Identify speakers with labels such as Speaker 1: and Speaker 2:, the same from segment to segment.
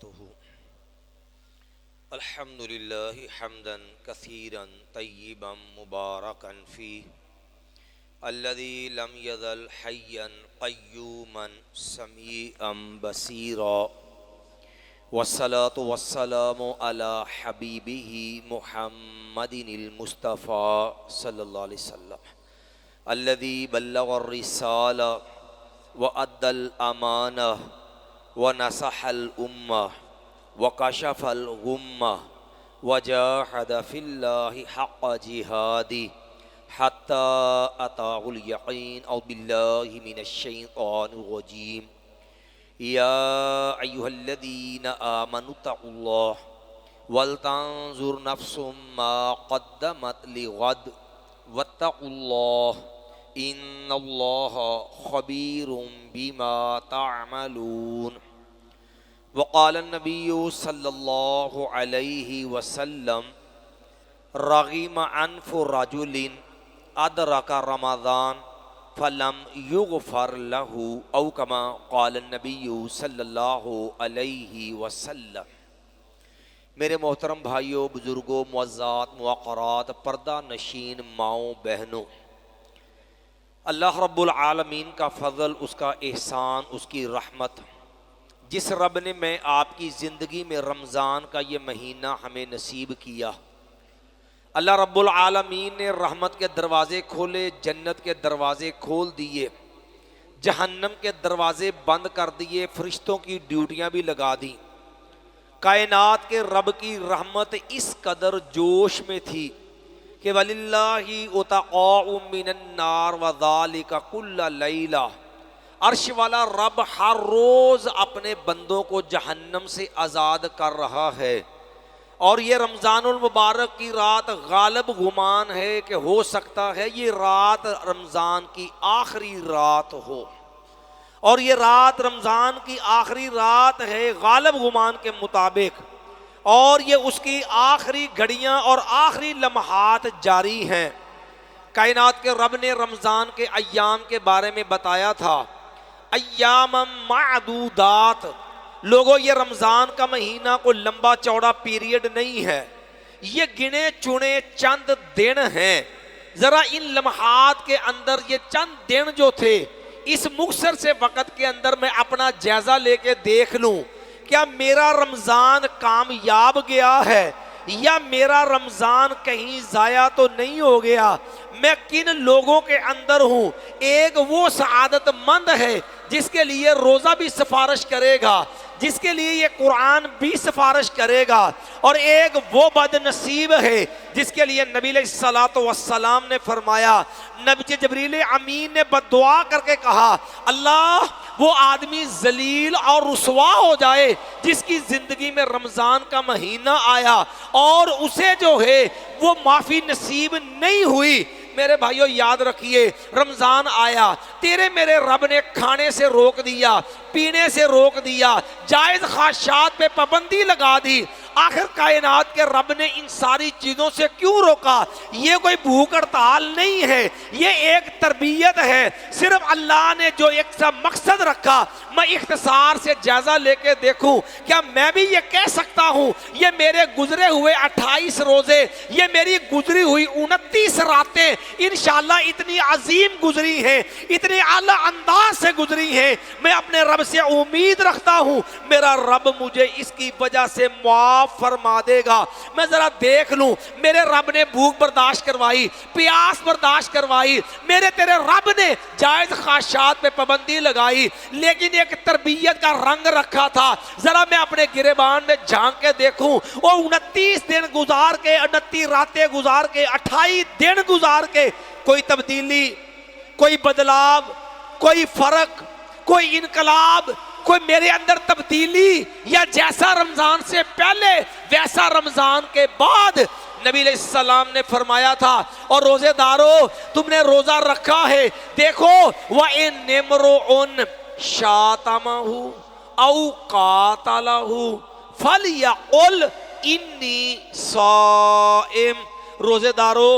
Speaker 1: وبركاته. الحمد لله حمدا كثيرا طيبا مباركا فيه الذي لم يزل حيا قيوما سميعا بصيرا، والصلاة والسلام على حبيبه محمد المصطفى صلى الله عليه وسلم الذي بلغ الرسالة وأدى الأمانة ونصح الأمة وكشف الغمة وجاهد في الله حق جهاده حتى أتاه اليقين. أعوذ بالله من الشيطان الرجيم. يا أيها الذين آمنوا اتقوا الله ولتنظر نفس ما قدمت لغد واتقوا الله إن الله خبير بما تعملون. وقال النبي صلى الله عليه وسلم: رغم أنف رجل أدرك رمضان فلم يغفر له، أو كما قال النبي صلی اللہ علیہ وسلم. میرے محترم بھائیوں، بزرگوں، معزات، موقرات، پردہ نشین ماؤں، بہنوں، اللہ رب العالمین کا فضل، اس کا احسان، اس کی رحمت، جس رب نے میں آپ کی زندگی میں رمضان کا یہ مہینہ ہمیں نصیب کیا، اللہ رب العالمین نے رحمت کے دروازے کھولے، جنت کے دروازے کھول دیے، جہنم کے دروازے بند کر دیے، فرشتوں کی ڈیوٹیاں بھی لگا دیں. کائنات کے رب کی رحمت اس قدر جوش میں تھی کہ وَلِلَّهِ عُتَقَاءُ مِنَ النَّارِ وَذَلِكَ كُلَّ لَيْلَةٍ. عرش والا رب ہر روز اپنے بندوں کو جہنم سے آزاد کر رہا ہے، اور یہ رمضان المبارک کی رات غالب گمان ہے کہ ہو سکتا ہے یہ رات رمضان کی آخری رات ہو، اور یہ رات رمضان کی آخری رات ہے غالب گمان کے مطابق، اور یہ اس کی آخری گھڑیاں اور آخری لمحات جاری ہیں. کائنات کے رب نے رمضان کے ایام کے بارے میں بتایا تھا، ایام معدودات. لوگوں، یہ رمضان کا مہینہ کوئی لمبا چوڑا پیریڈ نہیں ہے، یہ گنے چنے چند دن ہیں. ذرا ان لمحات کے اندر یہ چند دن جو تھے، اس مختصر سے وقت کے اندر میں اپنا جائزہ لے کے دیکھ لوں، کیا میرا رمضان کامیاب گیا ہے یا میرا رمضان کہیں ضائع تو نہیں ہو گیا؟ میں کن لوگوں کے اندر ہوں؟ ایک وہ سعادت مند ہے جس کے لیے روزہ بھی سفارش کرے گا، جس کے لیے یہ قرآن بھی سفارش کرے گا، اور ایک وہ بد نصیب ہے جس کے لیے نبی علیہ الصلوۃ والسلام نے فرمایا، نبی جبریل امین نے بد دعا کر کے کہا، اللہ وہ آدمی ذلیل اور رسوا ہو جائے جس کی زندگی میں رمضان کا مہینہ آیا اور اسے جو ہے وہ معافی نصیب نہیں ہوئی. میرے بھائیوں، یاد رکھیے، رمضان آیا، تیرے میرے رب نے کھانے سے روک دیا، پینے سے روک دیا، جائز خواہشات پہ پابندی لگا دی. آخر کائنات کے رب نے ان ساری چیزوں سے کیوں روکا؟ یہ کوئی بھوک ہڑتال نہیں ہے، یہ ایک تربیت ہے. صرف اللہ نے جو ایک سا مقصد رکھا، میں اختصار سے جائزہ لے کے دیکھوں، کیا میں بھی یہ کہہ سکتا ہوں یہ میرے گزرے ہوئے 28 روزے، یہ میری گزری ہوئی 29 راتیں انشاءاللہ اتنی عظیم گزری ہیں، اتنی اعلیٰ انداز سے گزری ہیں، میں اپنے رب سے امید رکھتا ہوں میرا رب مجھے اس کی وجہ سے معاف فرما دے گا. میں ذرا دیکھ لوں، میرے رب نے بھوک برداشت کروائی، پیاس برداشت کروائی، میرے تیرے رب نے جائز خواہشات پہ پابندی لگائی، لیکن ایک تربیت کا رنگ رکھا تھا. ذرا میں اپنے گریبان میں جھانک کے دیکھوں، وہ 29 دن گزار کے، 29 راتیں گزار کے، 28 دن گزار کے کوئی تبدیلی، کوئی بدلاؤ، کوئی فرق، کوئی انقلاب، کوئی میرے اندر تبدیلی، یا جیسا رمضان سے پہلے ویسا رمضان کے بعد؟ نبی علیہ السلام نے فرمایا تھا، اور روزے دارو تم نے روزہ رکھا ہے، دیکھو وَإِنْ نِمْرُؤٌ شَاتَمَهُ أَوْ قَاتَلَهُ فَلْيَقُلْ إِنِّي صَائِمٌ. روزے دارو،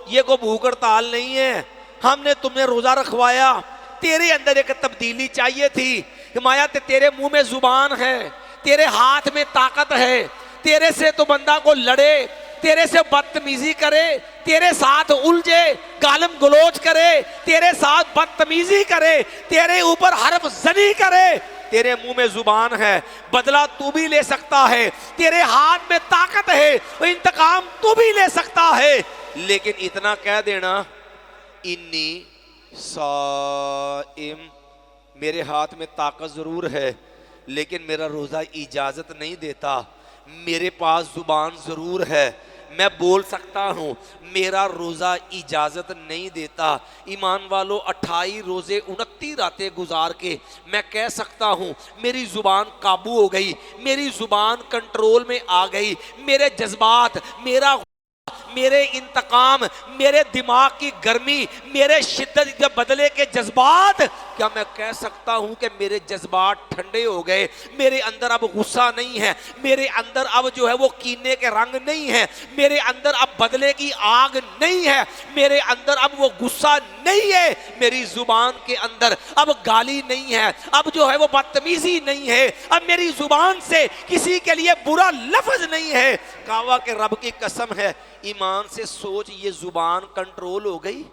Speaker 1: یہ کوئی بھوک ہڑتال نہیں ہے، ہم نے تم نے روزہ رکھوایا، تیرے اندر ایک تبدیلی چاہیے تھی. مایا تیرے منہ میں زبان ہے، تیرے ہاتھ میں طاقت ہے، تیرے سے تو بندہ کو لڑے، تیرے سے بدتمیزی کرے، تیرے ساتھ الجھے، گالم گلوچ کرے، تیرے ساتھ بدتمیزی کرے، تیرے اوپر حرف زنی کرے، تیرے منہ میں زبان ہے، بدلہ تو بھی لے سکتا ہے، تیرے ہاتھ میں طاقت ہے، انتقام تو بھی لے سکتا ہے، لیکن اتنا کہہ دینا انی صائم، میرے ہاتھ میں طاقت ضرور ہے لیکن میرا روزہ اجازت نہیں دیتا، میرے پاس زبان ضرور ہے، میں بول سکتا ہوں، میرا روزہ اجازت نہیں دیتا۔ ایمان والو 28 روزے 29 راتیں گزار کے میں کہہ سکتا ہوں میری زبان قابو ہو گئی، میری زبان کنٹرول میں آ گئی، میرے جذبات، میرے انتقام، میرے دماغ کی گرمی، میرے شدت بدلے کے جذبات، کیا میں کہہ سکتا ہوں کہ میرے جذبات ٹھنڈے ہو گئے، میرے اندر اب غصہ نہیں ہے، میرے اندر اب جو ہے وہ کینے کے رنگ نہیں ہے، میرے اندر اب بدلے کی آگ نہیں ہے، میرے اندر اب وہ غصہ نہیں ہے، میری زبان کے اندر اب گالی نہیں ہے، اب جو ہے وہ بدتمیزی نہیں ہے، اب میری زبان سے کسی کے لیے برا لفظ نہیں ہے۔ کہا کہ رب کی قسم ہے، ایمان سے سوچ، یہ زبان کنٹرول ہو گئی،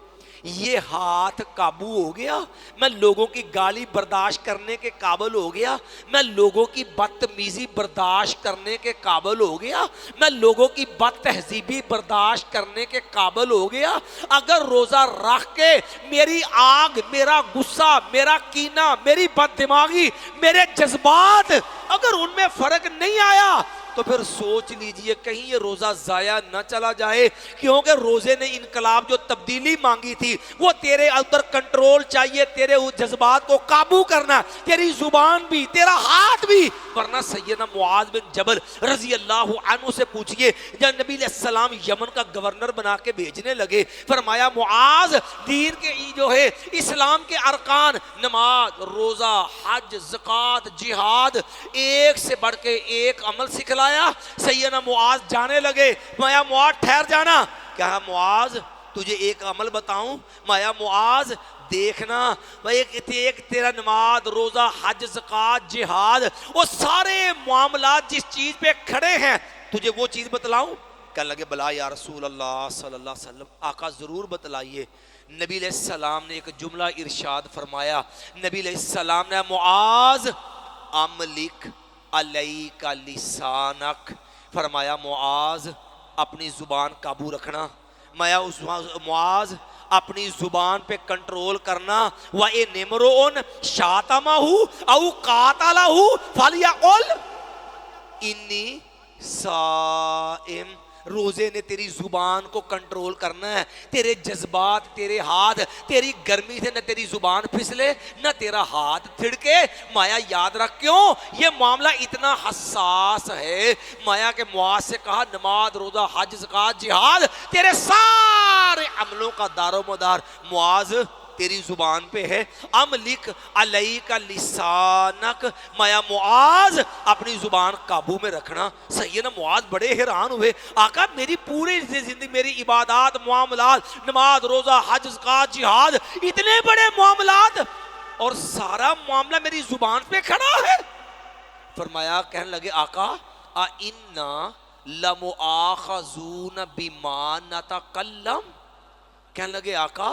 Speaker 1: یہ ہاتھ قابو ہو گیا، میں لوگوں کی گالی برداشت کرنے کے قابل ہو گیا، میں لوگوں کی بدتمیزی برداشت کرنے کے قابل ہو گیا، میں لوگوں کی بد تہذیبی برداشت کرنے کے قابل ہو گیا۔ اگر روزہ رکھ کے میری آگ، میرا غصہ، میرا کینہ، میری بد دماغی، میرے جذبات، اگر ان میں فرق نہیں آیا تو پھر سوچ لیجئے کہیں یہ روزہ ضائع نہ چلا جائے، کیونکہ روزے نے انقلاب جو تبدیلی مانگی تھی وہ تیرے اندر کنٹرول چاہیے، تیرے جذبات کو قابو کرنا، تیری زبان بھی، تیرا ہاتھ بھی، ورنہ سیدنا معاذ بن جبل رضی اللہ عنہ سے پوچھئے، جب نبی علیہ السلام یمن کا گورنر بنا کے بھیجنے لگے، فرمایا معاذ دین کے جو ہے اسلام کے ارکان، نماز، روزہ، حج، زکوٰۃ، جہاد، ایک سے بڑھ کے ایک عمل سکھلا۔ سیدنا معاذ جانے لگے، مایا معاذ ٹھہر جانا، کہا معاذ تجھے ایک عمل بتاؤں؟ مایا معاذ دیکھنا، ایک تیرا نماز، روزہ، حج، زکوٰۃ، جہاد، وہ سارے معاملات جس چیز پہ کھڑے ہیں تجھے وہ چیز بتلاؤں؟ کہنے لگے بلا یا رسول اللہ صلی اللہ علیہ وسلم، آقا ضرور بتلائیے۔ نبی علیہ السلام نے ایک جملہ ارشاد فرمایا، نبی علیہ السلام نے معاذ املک علیک لسانک، فرمایا معاذ اپنی زبان قابو رکھنا، معاذ اپنی زبان پہ کنٹرول کرنا، وَإِنِ امْرُؤٌ شَاتَمَهُ أَوْ قَاتَلَهُ فَلْيَقُلْ إِنِّي صَائِمٌ۔ روزے نے تیری زبان کو کنٹرول کرنا ہے، تیرے جذبات، تیرے ہاتھ، تیری گرمی سے نہ تیری زبان پھسلے نہ تیرا ہاتھ تھڑکے۔ مایا یاد رکھ، کیوں یہ معاملہ اتنا حساس ہے؟ مایا کہ معاذ سے کہا نماز، روزہ، حج، زکوٰۃ، جہاد، تیرے سارے عملوں کا دار و مدار معاذ تیری زبان پہ ہے۔ املک علیک لسانک، مایا معاذ اپنی زبان قابو میں رکھنا۔ سیدنا معاذ بڑے حیران ہوئے، آقا میری پوری زندگی، میری عبادات، معاملات، نماز، روزہ، حج، زکوٰۃ، جہاد، اتنے بڑے معاملات اور سارا معاملہ میری زبان پہ کھڑا ہے۔ فرمایا، کہنے لگے آقا اِنَّا لَمُؤَاخَذُونَ بِمَا نَتَكَلَّمُ، کہنے لگے آقا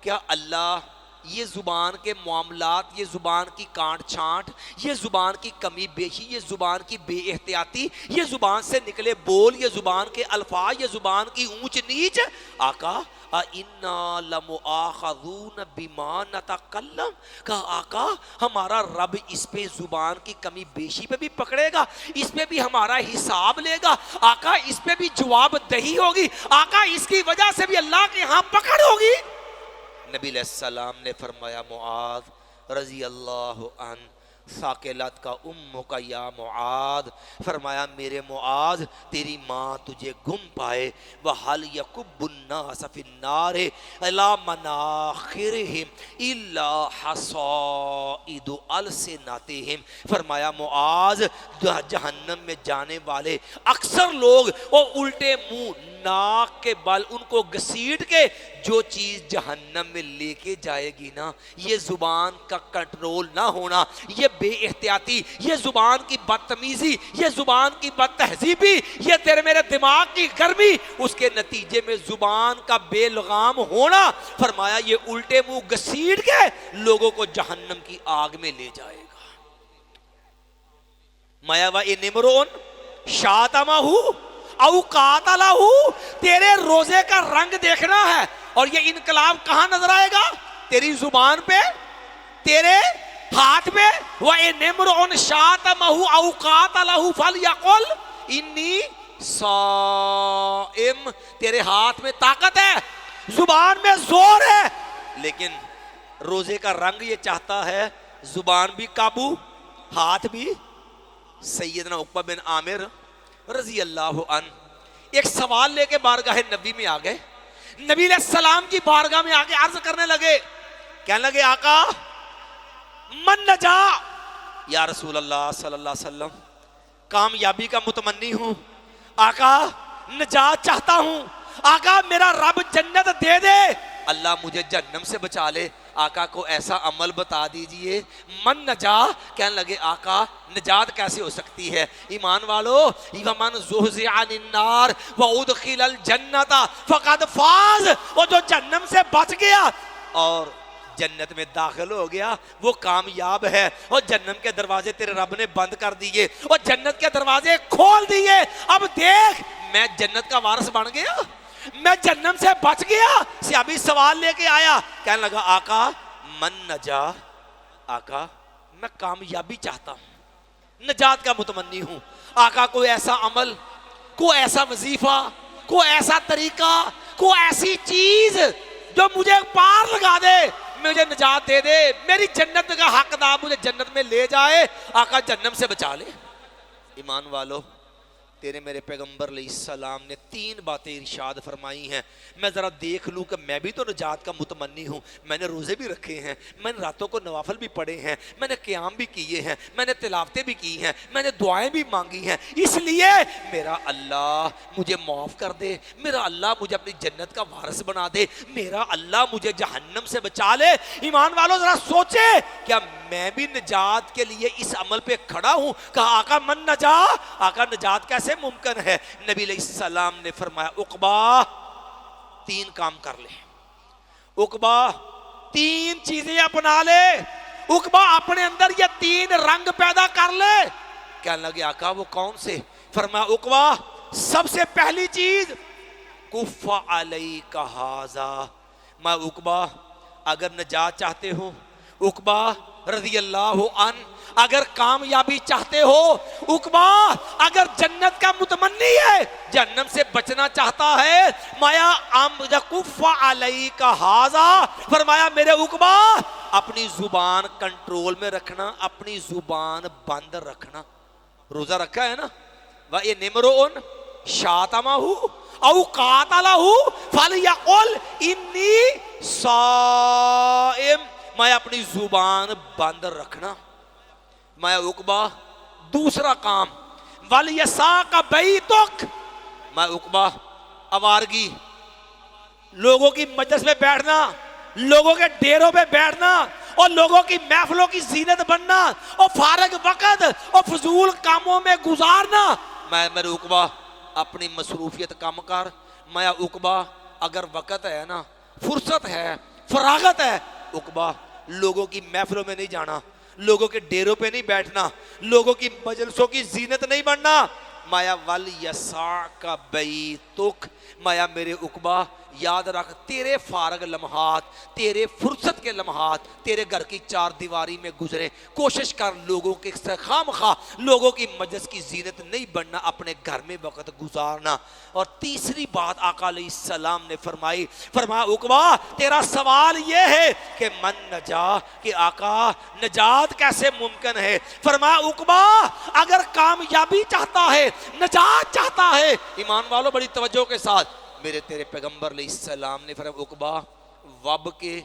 Speaker 1: کیا اللہ یہ زبان کے معاملات، یہ زبان کی کانٹ چھانٹ، یہ زبان کی کمی بیشی، یہ زبان کی بے احتیاطی، یہ زبان سے نکلے بول، یہ زبان کے الفاظ، یہ زبان کی اونچ نیچ، آقا اِنَّا لَمُؤَاخَذُونَ بِمَا نَتَكَلَّمُ، کہا آقا ہمارا رب اس پہ زبان کی کمی بیشی پہ بھی پکڑے گا، اس پہ بھی ہمارا حساب لے گا، آقا اس پہ بھی جواب دہی ہوگی، آقا اس کی وجہ سے بھی اللہ کے ہاں پکڑ ہوگی۔ نبی علیہ السلام نے فرمایا معاذ رضی اللہ عنہ، ثاقلت کا امو کا یا معاذ، فرمایا میرے معاذ تیری ماں تجھے گم پائے، وَحَلْ يَكُبُّ النَّاسَ فِي النَّارِ عَلَى مَنَاخِرِهِمْ إِلَّا حَصَائِدُ أَلْسِنَتِهِمْ، فرمایا معاذ جہنم میں جانے والے اکثر لوگ وہ الٹے منہ ناک کے بل ان کو گھسیٹ کے جو چیز جہنم میں لے کے جائے گی نا، یہ زبان کا کنٹرول نہ ہونا، یہ بے احتیاطی، یہ زبان کی بدتمیزی، یہ زبان کی بد تہذیبی، یہ تیرے میرے دماغ کی گرمی، اس کے نتیجے میں زبان کا بے لگام ہونا، فرمایا یہ الٹے منہ گھسیٹ کے لوگوں کو جہنم کی آگ میں لے جائے گا۔ مایا وَإِنِ امْرُؤٌ شَاتَمَهُ او قَاتَلَهُ، تیرے روزے کا رنگ دیکھنا ہے، اور یہ انقلاب کہاں نظر آئے گا؟ تیری زبان پہ، تیرے ہاتھ میں۔ وَإِنِ امْرُؤٌ شَاتَمَهُ او قَاتَلَهُ فَلْيَقُلْ إِنِّي صَائِمٌ، تیرے ہاتھ میں طاقت ہے، زبان میں زور ہے، لیکن روزے کا رنگ یہ چاہتا ہے زبان بھی قابو، ہاتھ بھی۔ سیدنا عقبہ بن عامر رضی اللہ عنہ ایک سوال لے کے بارگاہ نبی میں آ گئے، نبی علیہ السلام کی بارگاہ میں آ کے عرض کرنے لگے، کہنے لگے آقا من نجا، یا رسول اللہ صلی اللہ علیہ وسلم کامیابی کا متمنی ہوں، آقا نجات چاہتا ہوں، آقا میرا رب جنت دے دے، اللہ مجھے جہنم سے بچا لے، آقا کو ایسا عمل بتا دیجئے۔ من نجا، کہنے لگے آقا نجات کیسے ہو سکتی ہے؟ ایمان والو، وَمَنْ زُحْزِحَ عَنِ النَّارِ وَأُدْخِلَ الْجَنَّةَ فَقَدْ فَازَ، وہ جو جہنم سے بچ گیا اور جنت میں داخل ہو گیا وہ کامیاب ہے۔ اور جہنم کے دروازے تیرے رب نے بند کر دیے اور جنت کے دروازے کھول دیے، اب دیکھ میں جنت کا وارث بن گیا، میں جہنم سے بچ گیا۔ صحابی سوال لے کے آیا، کہنے لگا آقا من نجا، آقا میں کامیابی چاہتا ہوں، نجات کا متمنی ہوں، آقا کوئی ایسا عمل، کوئی ایسا وظیفہ، کوئی ایسا طریقہ، کوئی ایسی چیز جو مجھے پار لگا دے، مجھے نجات دے دے، میری جنت کا حق دا، مجھے جنت میں لے جائے، آقا جہنم سے بچا لے۔ ایمان والو، تیرے میرے پیغمبر علیہ السلام نے 3 باتیں ارشاد فرمائی ہیں، میں ذرا دیکھ لوں کہ میں بھی تو نجات کا متمنی ہوں، میں نے روزے بھی رکھے ہیں، میں نے راتوں کو نوافل بھی پڑھے ہیں، میں نے قیام بھی کیے ہیں، میں نے تلاوتیں بھی کی ہیں، میں نے دعائیں بھی مانگی ہیں، اس لیے میرا اللہ مجھے معاف کر دے، میرا اللہ مجھے اپنی جنت کا وارث بنا دے، میرا اللہ مجھے جہنم سے بچا لے۔ ایمان والو ذرا سوچے، کیا میں بھی نجات کے لیے اس عمل پہ کھڑا ہوں؟ کہا آقا من نجا، آقا نجات کیسے ممکن ہے؟ نبی علیہ السلام نے فرمایا عقبہ 3 کام کر لے، عقبہ 3 چیزیں اپنا لے، عقبہ اپنے اندر یہ 3 رنگ پیدا کر لے۔ کہنے لگے آقا وہ کون سے؟ فرمایا عقبہ سب سے پہلی چیز کف علیک ھذا، میں عقبہ اگر نجات چاہتے ہو، عقبہ رضی اللہ عنہ اگر کامیابی چاہتے ہو، عقبہ اگر جنت کا متمنی ہے، جہنم سے بچنا چاہتا ہے، مایا کف علیک ھذا، فرمایا میرے عقبہ اپنی زبان کنٹرول میں رکھنا، اپنی زبان بند رکھنا۔ روزہ رکھا ہے نا، وَإِنِ امْرُؤٌ شَاتَمَهُ او قَاتَلَهُ فَلْيَقُلْ إِنِّي صَائِمٌ، میں اپنی زبان بند رکھنا۔ میں عقبہ دوسرا کام وَلْيَسَاقَ بَيْتُكَ، میں عقبہ آوارگی، لوگوں کی مجلس میں بیٹھنا، لوگوں کے ڈیروں پہ بیٹھنا اور لوگوں کی محفلوں کی زینت بننا اور فارغ وقت اور فضول کاموں میں گزارنا، میں میرے عقبہ اپنی مصروفیت کم کر۔ میں عقبہ اگر وقت ہے نا، فرصت ہے، فراغت ہے، عقبہ لوگوں کی محفلوں میں نہیں جانا، لوگوں کے ڈیروں پہ نہیں بیٹھنا، لوگوں کی مجلسوں کی زینت نہیں بننا۔ مایا وَلْيَسَعْكَ بَيْتُكَ، مایا میرے عقبہ یاد رکھ تیرے فارغ لمحات، تیرے فرصت کے لمحات تیرے گھر کی 4 دیواری میں گزرے، کوشش کر لوگوں کے خام خواہ لوگوں کی مجلس کی زینت نہیں بننا، اپنے گھر میں وقت گزارنا۔ اور تیسری بات آقا علیہ السلام نے فرمائی، فرمایا عقبہ تیرا سوال یہ ہے کہ من نجا، کہ آقا نجات کیسے ممکن ہے؟ فرمایا عقبہ اگر کامیابی چاہتا ہے، نجات چاہتا ہے، ایمان والو بڑی توجہ کے ساتھ میرے تیرے پیغمبر علیہ السلام نے فرمایا عقبہ وب کے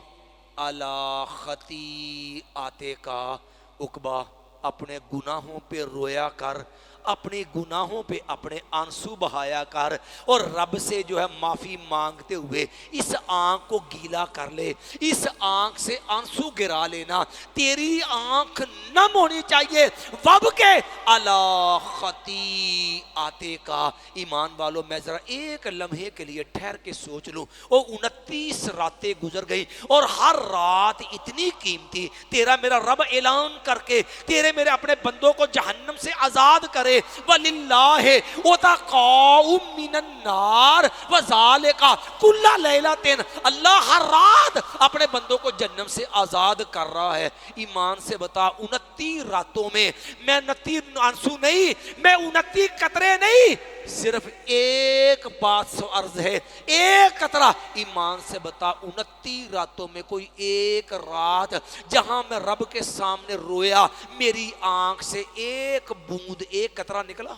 Speaker 1: علی خطیئاتک کا، عقبہ اپنے گناہوں پہ رویا کر، اپنے گناہوں پہ اپنے آنسو بہایا کر اور رب سے جو ہے معافی مانگتے ہوئے اس آنکھ کو گیلا کر لے، اس آنکھ سے آنسو گرا لینا۔ تیری آنکھ نم ہونی چاہیے وب کے علی خطیئتے کا۔ ایمان والو میں ذرا ایک لمحے کے لیے ٹھہر کے سوچ لوں، وہ 29 راتیں گزر گئی اور ہر رات اتنی قیمتی، تیرا میرا رب اعلان کر کے تیرے میرے اپنے بندوں کو جہنم سے آزاد کرے، وَلِلَّهِ عُتَقَاءُ مِنَ النَّارِ وَذَلِكَ كُلَّ لَيْلَةٍ۔ اللہ ہر رات اپنے بندوں کو جہنم سے آزاد کر رہا ہے۔ ایمان سے بتا 29 راتوں میں میں 29 آنسو نہیں، میں 29 قطرے نہیں، صرف ایک بات سو عرض ہے، ایک قطرہ۔ ایمان سے بتا 29 راتوں میں کوئی ایک رات جہاں میں رب کے سامنے رویا میری آنکھ سے ایک بوند ایک قطرہ نکلا؟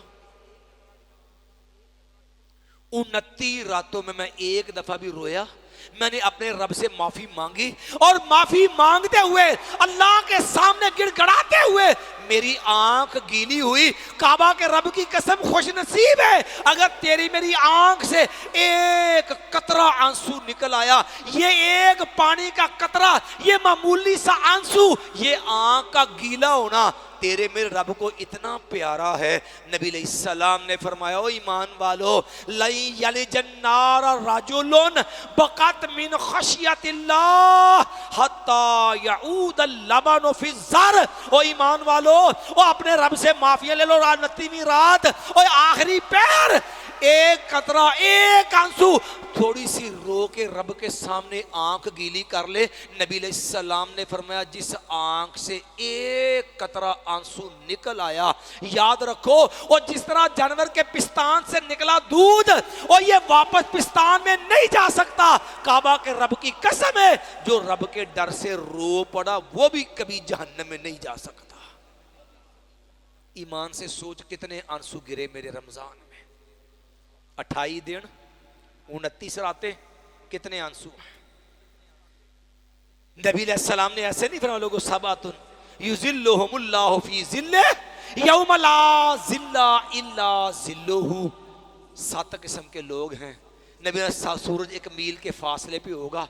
Speaker 1: 29 راتوں میں ایک دفعہ بھی رویا؟ میں نے اپنے رب سے معافی مانگی اور معافی مانگتے ہوئے اللہ کے سامنے گڑ گڑاتے ہوئے میری آنکھ گیلی ہوئی۔ کعبہ کے رب کی قسم خوش نصیب ہے اگر تیری میری آنکھ سے ایک قطرہ آنسو نکل آیا۔ یہ ایک پانی کا قطرہ، یہ معمولی سا آنسو، یہ آنکھ کا گیلا ہونا تیرے میرے رب کو اتنا پیارا ہے۔ نبی علیہ السلام نے فرمایا او ایمان والو، لَن یلج النار رجل بقت من خشیت اللہ حتی یعود اللبن فی الزر۔ او ایمان والو، او اپنے رب سے معافی لے لو، 29ویں رات او آخری پیر ایک قطرہ ایک آنسو تھوڑی سی رو کے رب کے سامنے آنکھ گیلی کر لے۔ نبی علیہ السلام نے فرمایا جس آنکھ سے ایک قطرہ آنسو نکل آیا، یاد رکھو اور جس طرح جانور کے پستان سے نکلا دودھ اور یہ واپس پستان میں نہیں جا سکتا، کعبہ کے رب کی قسم ہے جو رب کے ڈر سے رو پڑا وہ بھی کبھی جہنم میں نہیں جا سکتا۔ ایمان سے سوچ کتنے آنسو گرے میرے رمضان میں، 28 دن 29 راتیں، کتنے آنسو۔ نبی علیہ السلام نے ایسے نہیں فرمایا لوگوں سباتن یذلہم اللہ فی ذلہ یوم لا ذل الا ذلہ۔ 7 قسم کے لوگ ہیں۔ نبی علیہ السلام، سورج 1 میل کے فاصلے پہ ہوگا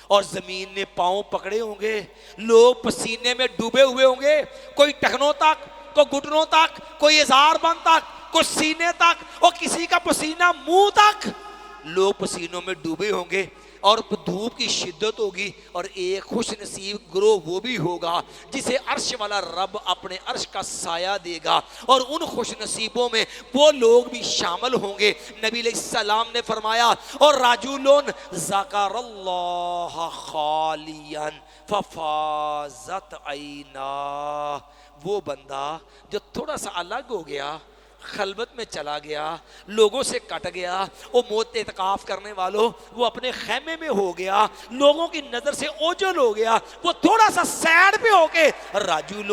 Speaker 1: اور زمین نے پاؤں پکڑے ہوں گے، لوگ پسینے میں ڈوبے ہوئے ہوں گے، کوئی ٹخنوں تک، کوئی گھٹنوں تک، کوئی ازار بند تک، کوئی سینے تک اور کسی کا پسینہ منہ تک، لوگ پسینوں میں ڈوبے ہوں گے اور دھوپ کی شدت ہوگی اور ایک خوش نصیب گروہ وہ بھی ہوگا جسے عرش والا رب اپنے عرش کا سایہ دے گا اور ان خوش نصیبوں میں وہ لوگ بھی شامل ہوں گے۔ نبی علیہ السلام نے فرمایا اور رجل ذکر اللہ خالیا ففاضت عیناہ، وہ بندہ جو تھوڑا سا الگ ہو گیا، خلوت میں چلا گیا، لوگوں سے کٹ گیا، وہ موت اعتکاف کرنے والوں وہ اپنے خیمے میں ہو گیا، لوگوں کی نظر سے اوجھل ہو گیا، وہ تھوڑا سا سیڈ پہ ہو کے رجل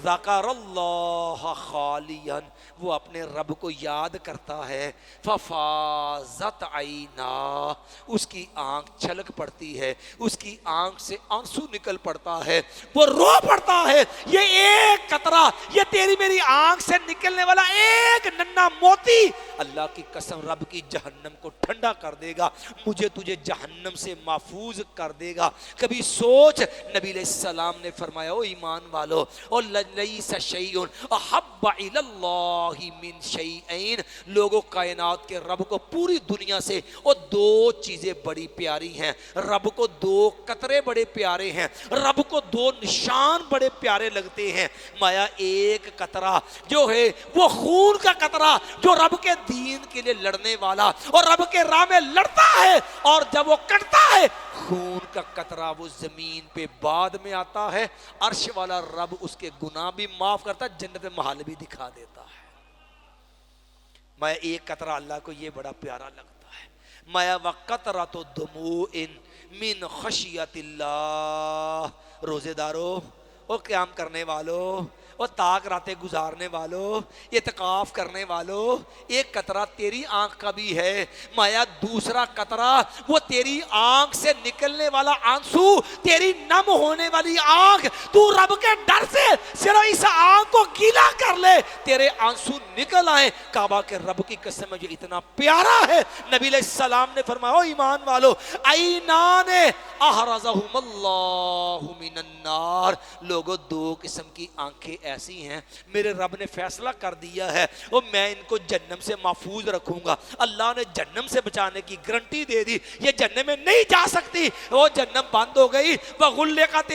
Speaker 1: ذکر اللہ خالیا، وہ اپنے رب کو یاد کرتا ہے، ففاضت عیناہ، اس کی آنکھ چھلک پڑتی ہے، اس کی آنکھ سے آنسو نکل پڑتا ہے، وہ رو پڑتا ہے۔ یہ ایک قطرہ، یہ تیری میری آنکھ سے نکلنے والا ایک ننھا موتی اللہ کی قسم رب کی جہنم کو ٹھنڈا کر دے گا، مجھے تجھے جہنم سے محفوظ کر دے گا۔ کبھی سوچ، نبی علیہ السلام نے فرمایا او ایمان والو، اور لیس شیء احب الی اللہ من شیئین، لوگوں کائنات کے رب کو پوری دنیا سے اور 2 چیزیں بڑی پیاری ہیں، رب کو 2 قطرے بڑے پیارے ہیں، رب کو 2 نشان بڑے پیارے لگتے ہیں۔ مایا ایک قطرہ جو ہے وہ خون کا قطرہ جو رب کے دین کے لیے لڑنے والا اور رب کے راہ میں لڑتا ہے، اور جب وہ کٹتا ہے خون کا قطرہ وہ زمین پہ بعد میں آتا ہے، عرش والا رب اس کے گناہ بھی معاف کرتا ہے، جنت محل بھی دکھا دیتا ہے۔ مایا ایک قطرہ اللہ کو یہ بڑا پیارا لگتا ہے۔ مایا وقطرۃ دموع من خشیت اللہ، روزے دارو اور قیام کرنے والوں
Speaker 2: اور تاک راتیں گزارنے والوں، اعتکاف کرنے والوں، ایک قطرہ تیری آنکھ کا بھی ہے مایا، دوسرا قطرہ وہ تیری آنکھ سے نکلنے والا آنسو، تیری نم ہونے والی آنکھ، تو رب کے ڈر سے صرف اس آنکھ کو گیلا کر لے، تیرے آنسو نکل آئیں۔ کعبہ کے رب کی قسم جو اتنا پیارا ہے، نبی علیہ السلام نے فرمایا او ایمان والو، عینان احرزہم اللہ من النار، لوگوں دو قسم کی آنکھیں ایسی ہیں میرے رب نے فیصلہ کر دیا ہے اور میں ان کو جہنم سے محفوظ رکھوں گا۔ اللہ نے جہنم سے بچانے کی گارنٹی دے دی، یہ جہنم میں نہیں جا سکتی، وہ جہنم بند ہو گئی، وغلقت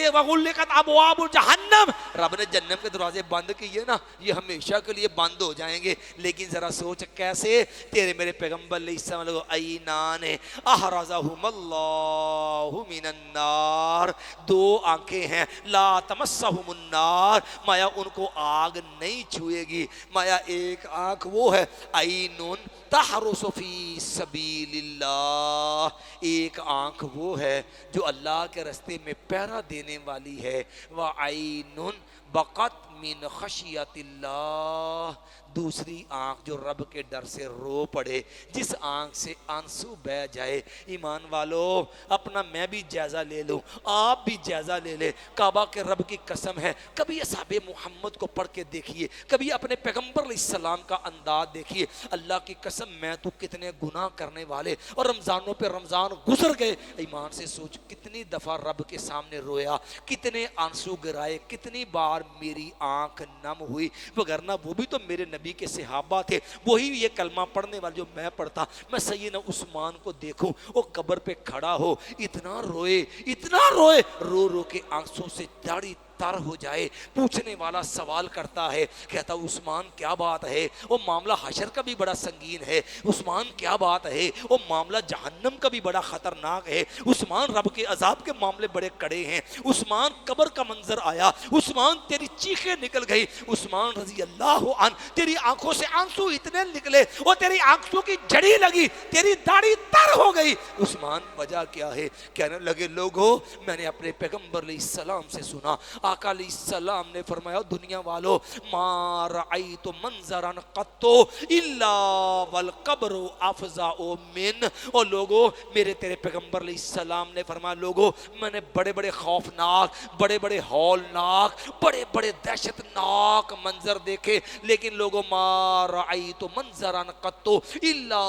Speaker 2: ابواب جہنم، رب نے جہنم کے دروازے بند کیے نا، یہ ہمیشہ کے لیے بند ہو جائیں گے۔ لیکن ذرا سوچ کیسے، تیرے میرے پیغمبر علیہ السلام عینان احرزہم اللہ من النار، دو آنکھیں ہیں، لا تمسہم النار، مایا ان کو آگ نہیں چھوئے گی۔ مایا ایک آنکھ وہ ہے عینن تحرس فی سبیل اللہ، ایک آنکھ وہ ہے جو اللہ کے راستے میں پہرا دینے والی ہے، وعینن بقت من خشیت اللہ، دوسری آنکھ جو رب کے ڈر سے رو پڑے، جس آنکھ سے آنسو بہ جائے۔ ایمان والو اپنا میں بھی جائزہ لے لوں، آپ بھی جائزہ لے لے، کعبہ کے رب کی قسم ہے، کبھی اصحاب محمد کو پڑھ کے دیکھیے، کبھی اپنے پیغمبر علیہ السلام کا انداز دیکھیے، اللہ کی قسم میں تو کتنے گناہ کرنے والے اور رمضانوں پہ رمضان گزر گئے، ایمان سے سوچ کتنی دفعہ رب کے سامنے رویا، کتنے آنسو گرائے، کتنی بار میری آنکھ نم ہوئی، وگرنہ وہ بھی تو میرے نبی کے صحابہ تھے، وہی یہ کلمہ پڑھنے والے جو میں پڑھتا۔ میں سیدنا عثمان کو دیکھوں وہ قبر پہ کھڑا ہو، اتنا روئے، رو رو کے آنسوں سے داڑھی تر ہو جائے، پوچھنے والا سوال کرتا ہے، کہتا عثمان کیا بات ہے؟ وہ معاملہ حشر کا بھی بڑا سنگین ہے، عثمان کیا بات ہے؟ وہ معاملہ جہنم کا بھی بڑا خطرناک ہے، عثمان رب کے عذاب کے معاملے بڑے کڑے ہیں، عثمان قبر کا منظر آیا، عثمان تیری چیخیں نکل گئی، عثمان رضی اللہ عنہ تیری آنکھوں سے آنسو اتنے نکلے اور تیری آنکھوں کی جڑی لگی، تیری داڑھی تر ہو گئی۔ عثمان وجہ کیا ہے؟ کہنے لگے لوگوں میں نے اپنے پیغمبر علیہ السلام سے سنا، آقا علیہ السلام نے فرمایا دنیا والو ما رأیت منظرا قط الا والقبر افزع من، اور لوگوں میرے تیرے پیغمبر علیہ السلام نے فرمایا لوگوں میں نے بڑے بڑے خوفناک، بڑے بڑے ہولناک، بڑے بڑے دہشتناک منظر دیکھے، لیکن لوگوں ما رأیت منظرا قط الا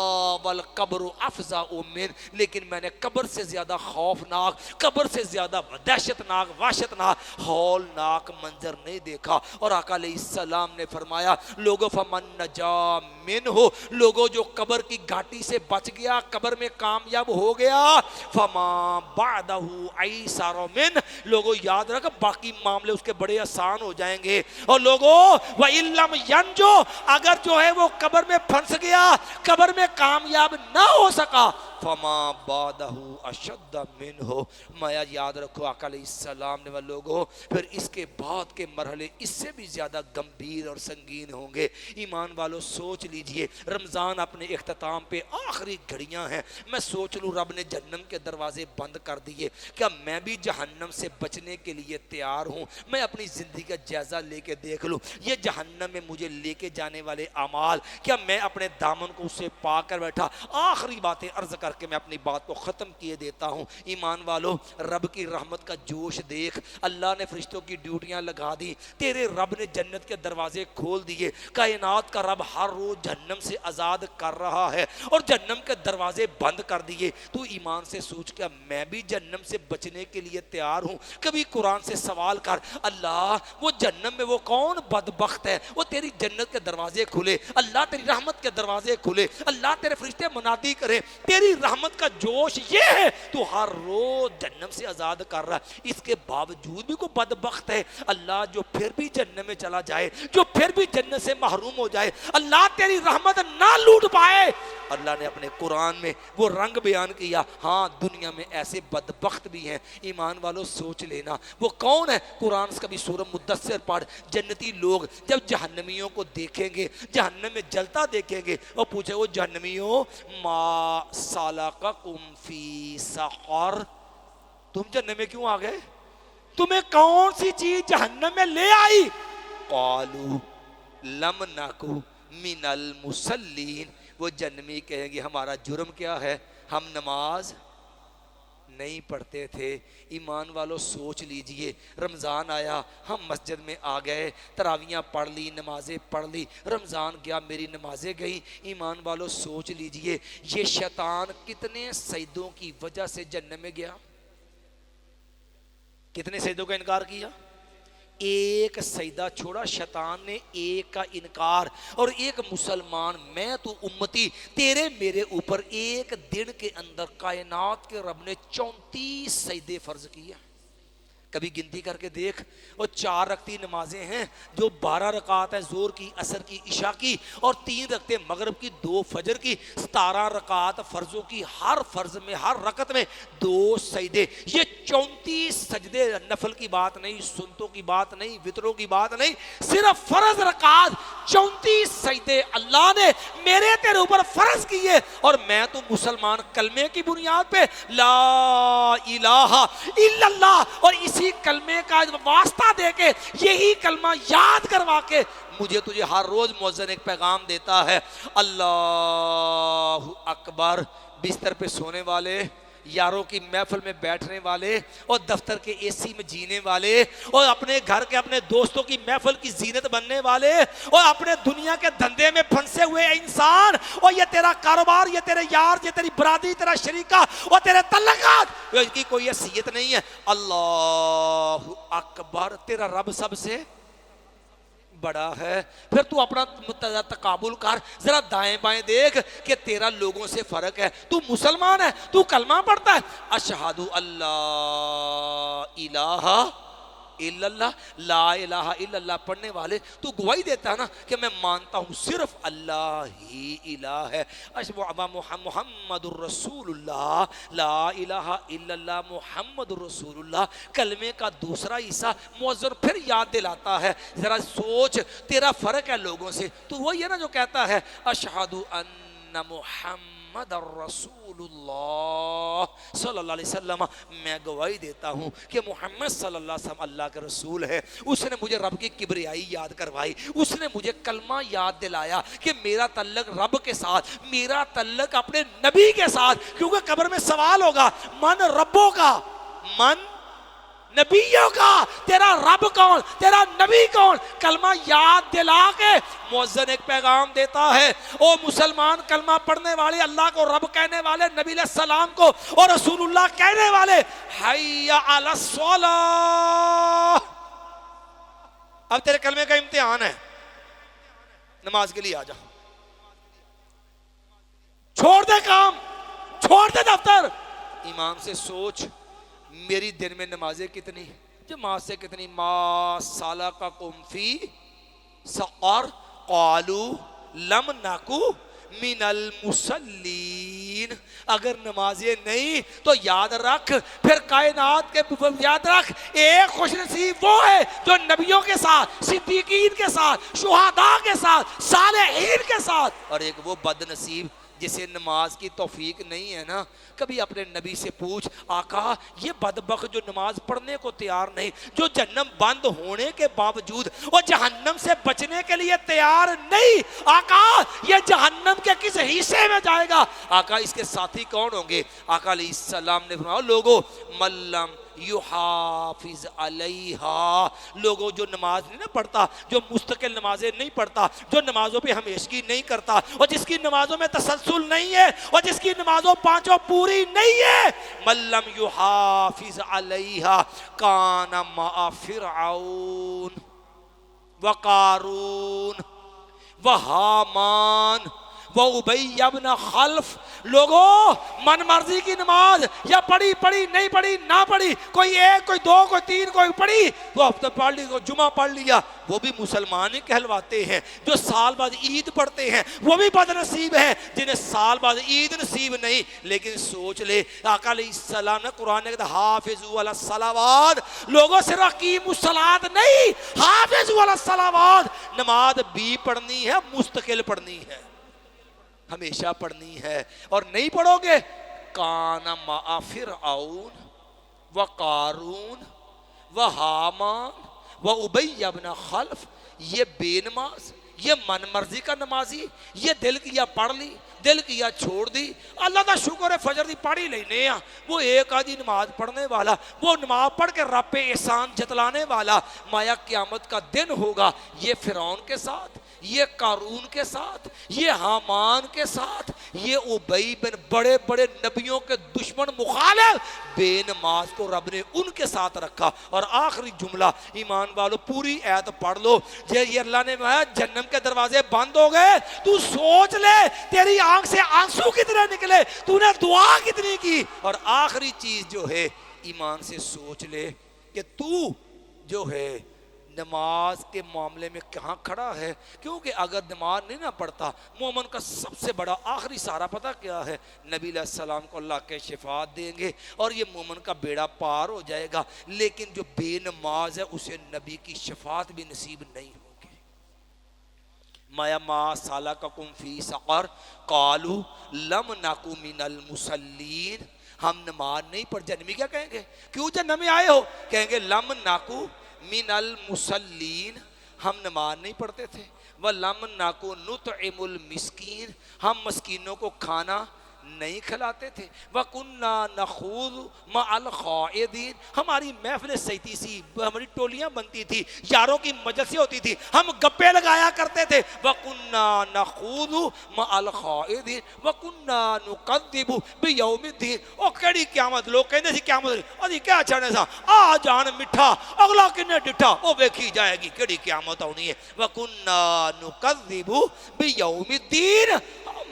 Speaker 2: والقبر افزع من، لیکن میں نے قبر سے زیادہ خوفناک، قبر سے زیادہ دہشتناک، وحشتناک، ہولناک منظر نہیں دیکھا۔ اور آقا علیہ السلام نے فرمایا لوگو فمن نجا منہ، لوگو جو قبر کی گھاٹی سے بچ گیا، قبر میں کامیاب ہو گیا، فما بعدہ ایسر من، لوگو یاد رکھ باقی معاملے اس کے بڑے آسان ہو جائیں گے۔ اور لوگو وَإِن لَّمْ يَنْجُ، اگر جو ہے وہ قبر میں پھنس گیا، قبر میں کامیاب نہ ہو سکا، فما بعدہ اشد منہ، مایا یاد رکھو آقا علیہ السلام نے وہ لوگوں پھر اس کے بعد کے مرحلے اس سے بھی زیادہ گمبھیر اور سنگین ہوں گے۔ ایمان والو سوچ لیجئے رمضان اپنے اختتام پہ آخری گھڑیاں ہیں، میں سوچ لوں رب نے جہنم کے دروازے بند کر دیے، کیا میں بھی جہنم سے بچنے کے لیے تیار ہوں؟ میں اپنی زندگی کا جائزہ لے کے دیکھ لوں، یہ جہنم میں مجھے لے کے جانے والے اعمال، کیا میں اپنے دامن کو اسے پا کر بیٹھا؟ آخری باتیں عرض کر کے میں اپنی بات کو ختم کیے دیتا ہوں۔ ایمان والو رب کی رحمت کا جوش دیکھ، اللہ نے فرشتوں کی ڈیوٹیاں لگا دی، تیرے رب نے جنت کے دروازے کھول دیے، کائنات کا رب ہر روز جہنم سے آزاد کر رہا ہے اور جہنم کے دروازے بند کر دیے۔ تو ایمان سے سوچ کیا میں بھی جہنم سے بچنے کے لیے تیار ہوں؟ کبھی قرآن سے سوال کر اللہ وہ جہنم میں وہ کون بدبخت ہے وہ تیری جنت کے دروازے کھلے، اللہ تیری رحمت کے دروازے کھلے، اللہ تیرے فرشتے منادی کرے، تیری رحمت کا جوش یہ ہے تو ہر روز جہنم سے آزاد کر رہا ہے، اس کے باوجود بھی کوئی بدبخت ہے اللہ جو پھر بھی جہنم میں چلا جائے، جو پھر بھی جنت سے محروم ہو جائے، اللہ تیری رحمت نہ لوٹ پائے۔ اللہ نے اپنے قرآن میں وہ رنگ بیان کیا، ہاں دنیا میں ایسے بدبخت بھی ہیں۔ ایمان والوں سوچ لینا وہ کون ہے؟ قرآن کا بھی سورہ مدثر پڑھ، جنتی لوگ جب جہنمیوں کو دیکھیں گے، جہنم میں جلتا دیکھیں گے اور پوچھے وہ جہنمیوں ما سالککم فی سقر، تم جہنم میں کیوں آ گئے؟ تمہیں کون سی چیز جہنم میں لے آئی؟ قالو لم نکو من المصلین، وہ جہنمی کہیں گے ہمارا جرم کیا ہے، ہم نماز نہیں پڑھتے تھے۔ ایمان والو سوچ لیجئے، رمضان آیا، ہم مسجد میں آ گئے، تراویاں پڑھ لی، نمازیں پڑھ لی، رمضان گیا، میری نمازیں گئیں۔ ایمان والو سوچ لیجئے یہ شیطان کتنے سجدوں کی وجہ سے جہنم میں گیا، کتنے سجدوں کا انکار کیا؟ ایک سجدہ چھوڑا، شیطان نے ایک کا انکار۔ اور ایک مسلمان، میں تو امتی، تیرے میرے اوپر ایک دن کے اندر کائنات کے رب نے 34 سجدے فرض کیے۔ کبھی گنتی کر کے دیکھ، وہ 4 رکعتی نمازیں ہیں جو 12 رکعات ہیں، ظہر کی، عصر کی، عشاء کی، اور 3 رکعتیں مغرب کی، 2 فجر کی، 17 رکعات فرضوں کی، ہر فرض میں، ہر رکعت میں 2 سجدے۔ یہ 34 سجدے نفل کی بات نہیں، سنتوں کی بات نہیں، وتروں کی بات نہیں، صرف فرض رکعات 34 سجدے اللہ نے میرے تیرے اوپر فرض کیے۔ اور میں تو مسلمان کلمے کی بنیاد پہ لا الہ الا اللہ، اور اسی کلمے کا واسطہ دے کے، یہی کلمہ یاد کروا کے مجھے تجھے ہر روز مؤذن ایک پیغام دیتا ہے، اللہ اکبر۔ بستر پہ سونے والے، یاروں کی محفل میں بیٹھنے والے، اور دفتر کے اے سی میں جینے والے، اور اپنے گھر کے اپنے دوستوں کی محفل کی زینت بننے والے، اور اپنے دنیا کے دھندے میں پھنسے ہوئے انسان، اور یہ تیرا کاروبار، یہ تیرے یار، یہ تیری برادری، تیرا شریکہ، اور تیرے تعلقات، اس کی کوئی حیثیت نہیں ہے۔ اللہ اکبر، تیرا رب سب سے بڑا ہے۔ پھر تو اپنا تقابل کر، ذرا دائیں بائیں دیکھ کہ تیرا لوگوں سے فرق ہے۔ تو مسلمان ہے، تو کلمہ پڑھتا ہے، اشہدو اللہ الہ الا اللہ، لا الہ الا اللہ پڑھنے والے، تو گواہی دیتا ہے نا کہ میں مانتا ہوں صرف اللہ ہی الہ ہے، محمد الرسول اللہ، لا الہ الا اللہ محمد الرسول اللہ۔ کلمے کا دوسرا حصہ مؤذن پھر یاد دلاتا ہے، ذرا سوچ تیرا فرق ہے لوگوں سے، تو وہ یہ نا جو کہتا ہے اشہد ان محمد الرسول اللہ صلی اللہ علیہ وسلم، میں گواہی دیتا ہوں کہ محمد صلی اللہ علیہ وسلم اللہ کے رسول ہے۔ اس نے مجھے رب کی کبریائی یاد کروائی، اس نے مجھے کلمہ یاد دلایا کہ میرا تعلق رب کے ساتھ، میرا تعلق اپنے نبی کے ساتھ، کیونکہ قبر میں سوال ہوگا، من ربوں کا، من نبیوں کا، تیرا رب کون، تیرا نبی کون؟ کلمہ یاد دلا کے مؤذن ایک پیغام دیتا ہے، او مسلمان کلمہ پڑھنے والے، اللہ کو رب کہنے والے، نبی علیہ السلام کو اور رسول اللہ کہنے والے، حی علی الصلاۃ۔ اب تیرے کلمے کا امتحان ہے، نماز کے لیے آ جا، چھوڑ دے کام، چھوڑ دے دفتر، ایمان سے سوچ میری دن میں نمازیں کتنی، جماعت سے کتنی؟ ما سلککم فی سقر قالوا لم نکو من المصلین۔ اگر نمازیں نہیں تو یاد رکھ، پھر کائنات کے یاد رکھ، ایک خوش نصیب وہ ہے جو نبیوں کے ساتھ، صدیقین کے ساتھ، شہداء کے ساتھ، صالحین کے ساتھ، اور ایک وہ بد نصیب جسے نماز کی توفیق نہیں ہے نا۔ کبھی اپنے نبی سے پوچھ، آقا یہ بدبخت جو نماز پڑھنے کو تیار نہیں، جو جہنم بند ہونے کے باوجود وہ جہنم سے بچنے کے لیے تیار نہیں، آقا یہ جہنم کے کس حصے میں جائے گا؟ آقا اس کے ساتھی کون ہوں گے؟ آقا علیہ السلام نے فرمایا، لوگو ملم یحافظ علیہا، لوگوں جو نماز نہیں نہ پڑھتا، جو مستقل نمازیں نہیں پڑھتا، جو نمازوں پہ ہمیشگی نہیں کرتا، اور جس کی نمازوں میں تسلسل نہیں ہے، اور جس کی نمازوں پانچوں پوری نہیں ہے، ملم یحافظ علیہا کان مع فرعون وقارون وحامان وابی ابن خلف۔ لوگوں من مرضی کی نماز یا پڑھی نہیں پڑھی نہ پڑھی، کوئی ایک، کوئی دو، کوئی تین، کوئی پڑھی، وہ ہفتہ پڑھ لی، کوئی جمعہ پڑھ لیا، وہ بھی مسلمان ہی کہلواتے ہیں۔ جو سال بعد عید پڑھتے ہیں وہ بھی بد نصیب ہیں، جنہیں سال بعد عید نصیب نہیں۔ لیکن سوچ لے، آقا علیہ السلام نے قرآن نے کہا حافظوا علی الصلوات، لوگوں صرف اقیموا الصلاۃ نہیں، حافظوا علی الصلوات، نماز بھی پڑھنی ہے، مستقل پڑھنی ہے، ہمیشہ پڑھنی ہے۔ اور نہیں پڑھو گے، کان مع فرعون وقارون وحامان وابی ابن خلف، یہ بے نماز، یہ من مرضی کا نمازی، یہ دل کیا پڑھ لی، دل کیا چھوڑ دی، اللہ دا شکر ہے فجر دی پڑھی لینے ہیں، وہ ایک آدھی نماز پڑھنے والا، وہ نماز پڑھ کے رب پہ احسان جتلانے والا، مایا قیامت کا دن ہوگا یہ فرعون کے ساتھ، یہ قارون کے ساتھ، یہ حامان کے ساتھ، یہ ابی بن بڑے بڑے نبیوں کے دشمن مخالف بے نماز کو رب نے ان کے ساتھ رکھا۔ اور آخری جملہ ایمان والو پوری آیت پڑھ لو، یہ اللہ نے کہا جہنم کے دروازے بند ہو گئے، تو سوچ لے تیری آنکھ سے آنسو کتنے نکلے، تو نے دعا کتنی کی، اور آخری چیز جو ہے ایمان سے سوچ لے کہ تو جو ہے نماز کے معاملے میں کہاں کھڑا ہے، کیونکہ اگر نماز نہیں نہ پڑھتا، مومن کا سب سے بڑا آخری سہارا پتہ کیا ہے؟ نبی علیہ السلام کو اللہ کے شفاعت دیں گے اور یہ مومن کا بیڑا پار ہو جائے گا، لیکن جو بے نماز ہے اسے نبی کی شفاعت بھی نصیب نہیں ہوگی۔ مایا ما سالککم فی سقر قالوا لم نکو من المصلین، ہم نماز نہیں پڑھ، جہنمی کیا کہیں گے؟ کیوں جہنم میں آئے ہو؟ کہیں گے لم نکو من المصلین، ہم نماز نہیں پڑھتے تھے، وَلَمْ نَكُ نُطْعِمُ الْمِسْكِينَ، ہم مسکینوں کو کھانا نہیں کھلاتے تھے، وَكُنَّا نَخُوضُ مَعَ الْخَائِضِينَ، ہماری محفلیں سجتی سی، ہماری ٹولیاں بنتی تھی، یاروں کی مجلسیں ہوتی تھی، ہم گپے لگایا کرتے تھے، وَكُنَّا نَخُوضُ مَعَ الْخَائِضِينَ وَكُنَّا نُكَذِّبُ بِيَوْمِ الدِّينِ۔ او کیڑی قیامت، لوگ کہندے سی قیامت ادھی کیا چھڑنے سا، آ جان مٹھا اگلا کنے ڈٹھا، او ویکھی جائے گی کیڑی قیامت آنی ہے، وَكُنَّا نُكَذِّبُ بِيَوْمِ الدِّينِ،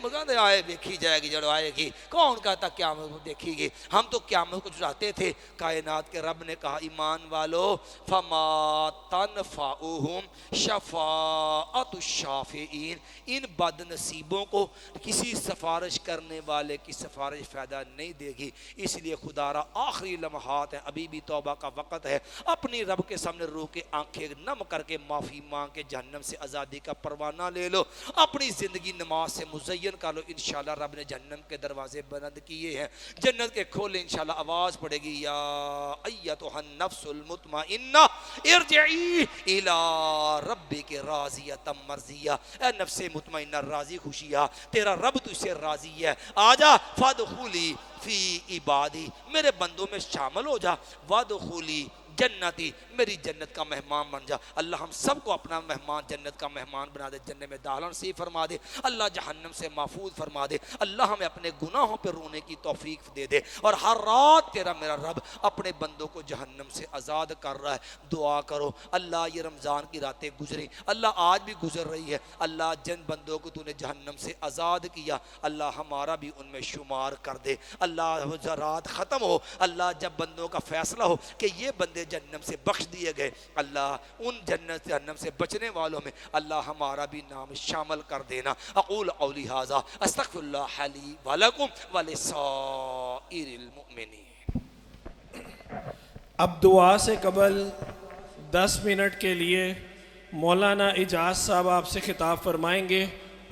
Speaker 2: مگاندے آئے دیکھی جائے گی، جڑو آئے گی، کون کہتا قیامت کو دیکھی گی؟ ہم تو قیامت کو جڑاتے تھے۔ کائنات کے رب نے کہا ایمان والو فما تنفعهم شفاعت الشافعین، ان بد نصیبوں کو کسی سفارش کرنے والے کی سفارش فائدہ نہیں دے گی، اس لیے خدا را آخری لمحات ہیں، ابھی بھی توبہ کا وقت ہے، اپنی رب کے سامنے رو کے آنکھیں نم کر کے معافی مانگ کے جہنم سے آزادی کا پروانہ لے لو، اپنی زندگی نماز سے مزین کر لو، انشاءاللہ رب نے جہنم کے دروازے بند کیے ہیں، جنت کے کھولے، انشاءاللہ آواز پڑے گی یا ایتھا النفس المطمئنہ ارجعی الی ربک راضیۃ مرضیہ، اے نفس مطمئنہ راضی خوشیہ، تیرا رب تو سے راضی ہے، آجا فادخولی فی عبادی، میرے بندوں میں شامل ہو جا، وادخولی جنتی، میری جنت کا مہمان بن جا۔ اللہ ہم سب کو اپنا مہمان، جنت کا مہمان بنا دے، جنت میں داخل نصیب فرما دے، اللہ جہنم سے محفوظ فرما دے، اللہ ہمیں اپنے گناہوں پہ رونے کی توفیق دے دے، اور ہر رات تیرا میرا رب اپنے بندوں کو جہنم سے آزاد کر رہا ہے۔ دعا کرو اللہ یہ رمضان کی راتیں گزری، اللہ آج بھی گزر رہی ہے، اللہ جن بندوں کو تو نے جہنم سے آزاد کیا اللہ ہمارا بھی ان میں شمار کر دے، اللہ رات ختم ہو، اللہ جب بندوں کا فیصلہ ہو کہ یہ بندے جہنم سے بخش دیے گئے، اللہ ان جہنم سے بچنے والوں میں اللہ ہمارا بھی نام شامل کر دینا۔ اقول قولی ھذا استغفر اللہ لی ولکم ولسائر المؤمنین۔
Speaker 3: اب دعا سے قبل 10 منٹ کے لیے مولانا اجاز صاحب آپ سے خطاب فرمائیں گے۔